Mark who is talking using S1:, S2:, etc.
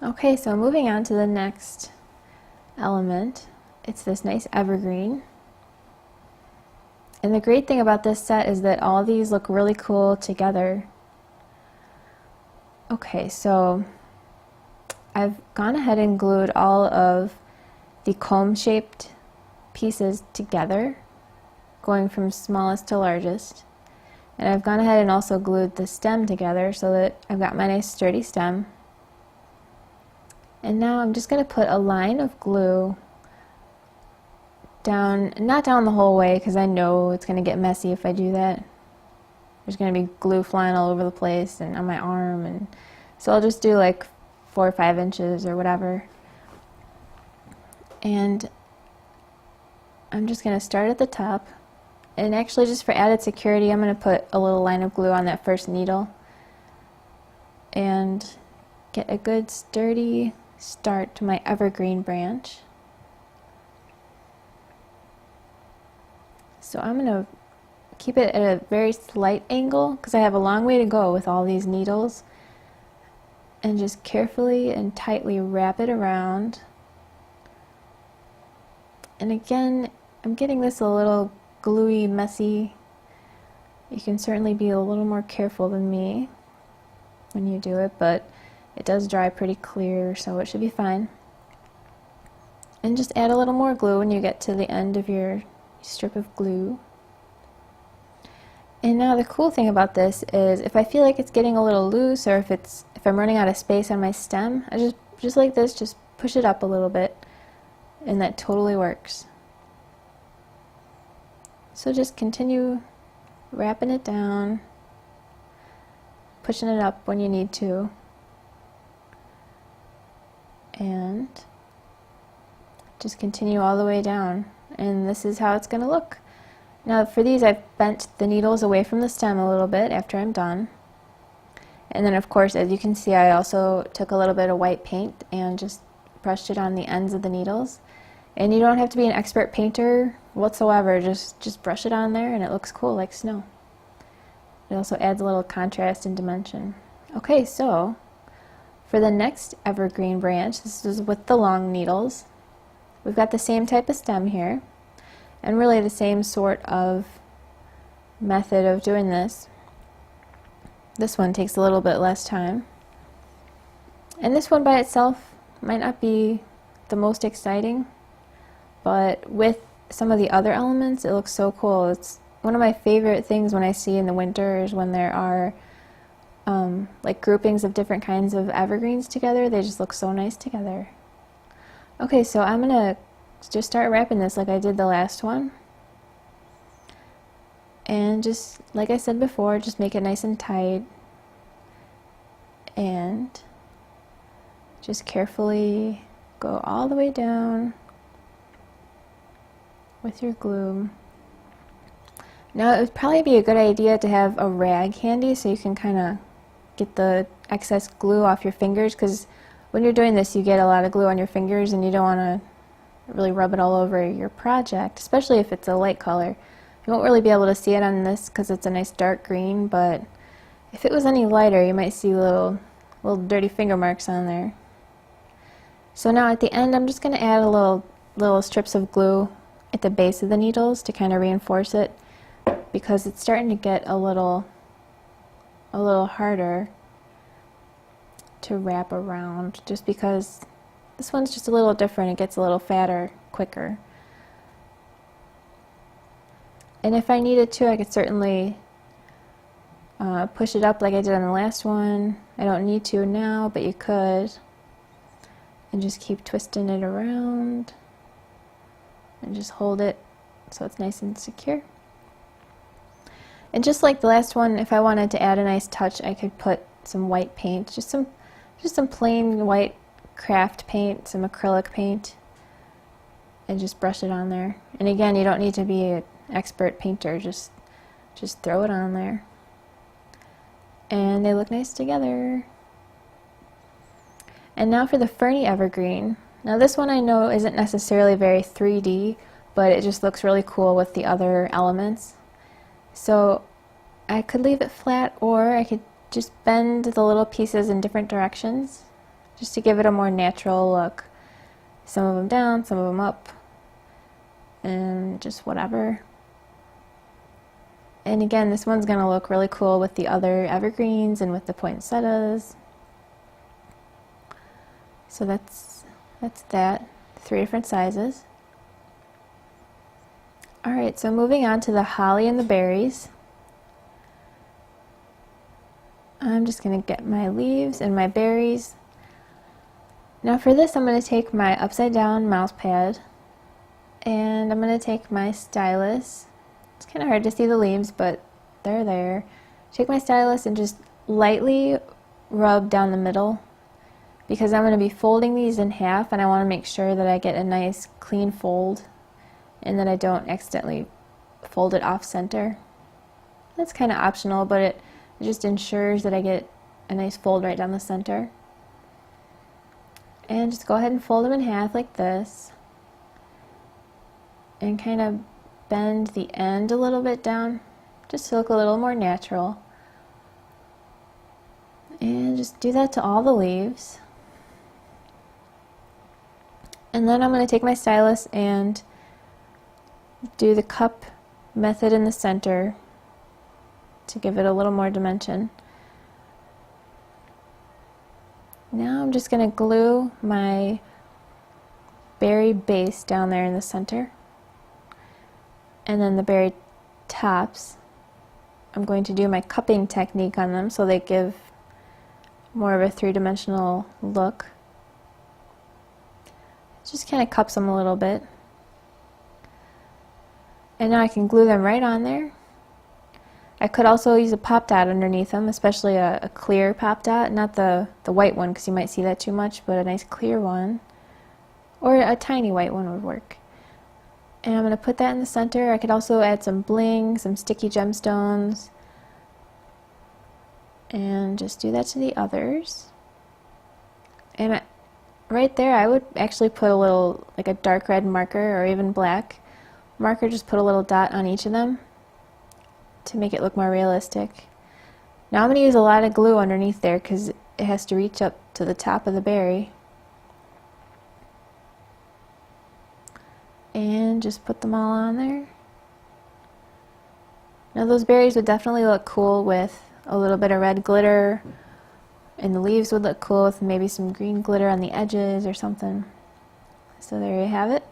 S1: Okay, so moving on to the next element. It's this nice evergreen. And the great thing about this set is that all these look really cool together. Okay, so I've gone ahead and glued all of the comb-shaped pieces together, going from smallest to largest. And I've gone ahead and also glued the stem together so that I've got my nice sturdy stem. And now I'm just going to put a line of glue down, not down the whole way because I know it's going to get messy if I do that. There's going to be glue flying all over the place and on my arm, and so I'll just do like 4 or 5 inches or whatever. And I'm just going to start at the top, and actually just for added security I'm going to put a little line of glue on that first needle and get a good sturdy start to my evergreen branch. So I'm going to keep it at a very slight angle because I have a long way to go with all these needles, and just carefully and tightly wrap it around. And again, I'm getting this a little gluey, messy. You can certainly be a little more careful than me when you do it, but it does dry pretty clear, so it should be fine. And just add a little more glue when you get to the end of your strip of glue. And now the cool thing about this is if I feel like it's getting a little loose, or if I'm running out of space on my stem, I just like this, just push it up a little bit, and that totally works. So just continue wrapping it down, pushing it up when you need to, and just continue all the way down. And this is how it's going to look. Now for these, I've bent the needles away from the stem a little bit after I'm done. And then of course, as you can see, I also took a little bit of white paint and just brushed it on the ends of the needles. And you don't have to be an expert painter whatsoever, just brush it on there and it looks cool like snow. It also adds a little contrast and dimension. Okay, so for the next evergreen branch, this is with the long needles. We've got the same type of stem here, and really the same sort of method of doing this. This one takes a little bit less time. And this one by itself might not be the most exciting, but with some of the other elements, it looks so cool. It's one of my favorite things when I see in the winter is when there are like groupings of different kinds of evergreens together. They just look so nice together. Okay, so I'm going to just start wrapping this like I did the last one. And just, like I said before, just make it nice and tight. And just carefully go all the way down with your glue. Now it would probably be a good idea to have a rag handy so you can kind of get the excess glue off your fingers, because when you're doing this you get a lot of glue on your fingers and you don't want to really rub it all over your project, especially if it's a light color. You won't really be able to see it on this because it's a nice dark green, but if it was any lighter you might see little dirty finger marks on there. So now at the end I'm just going to add a little strips of glue at the base of the needles to kind of reinforce it, because it's starting to get a little harder to wrap around, just because this one's just a little different. It gets a little fatter quicker. And if I needed to, I could certainly push it up like I did on the last one. I don't need to now, but you could. And just keep twisting it around and just hold it so it's nice and secure. And just like the last one, if I wanted to add a nice touch, I could put some white paint, just some plain white craft paint, some acrylic paint, and just brush it on there. And again, you don't need to be an expert painter, just throw it on there. And they look nice together. And now for the ferny evergreen. Now this one I know isn't necessarily very 3D, but it just looks really cool with the other elements. So I could leave it flat, or I could just bend the little pieces in different directions, just to give it a more natural look. Some of them down, some of them up, and just whatever. And again, this one's going to look really cool with the other evergreens and with the poinsettias. So that's that. 3 different sizes. Alright, so moving on to the holly and the berries. I'm just going to get my leaves and my berries. Now for this, I'm going to take my upside down mouse pad and I'm going to take my stylus. It's kind of hard to see the leaves, but they're there. Take my stylus and just lightly rub down the middle, because I'm going to be folding these in half and I want to make sure that I get a nice clean fold and that I don't accidentally fold it off center. That's kind of optional, but it just ensures that I get a nice fold right down the center. And just go ahead and fold them in half like this and kind of bend the end a little bit down just to look a little more natural. And just do that to all the leaves. And then I'm going to take my stylus and do the cup method in the center to give it a little more dimension. Now I'm just going to glue my berry base down there in the center. And then the berry tops, I'm going to do my cupping technique on them so they give more of a three-dimensional look. Just kind of cups them a little bit. And now I can glue them right on there. I could also use a pop dot underneath them, especially a clear pop dot, not the white one because you might see that too much, but a nice clear one. Or a tiny white one would work. And I'm going to put that in the center. I could also add some bling, some sticky gemstones, and just do that to the others. And right there I would actually put a little, like a dark red marker or even black marker, just put a little dot on each of them to make it look more realistic. Now I'm going to use a lot of glue underneath there because it has to reach up to the top of the berry. And just put them all on there. Now those berries would definitely look cool with a little bit of red glitter, and the leaves would look cool with maybe some green glitter on the edges or something. So there you have it.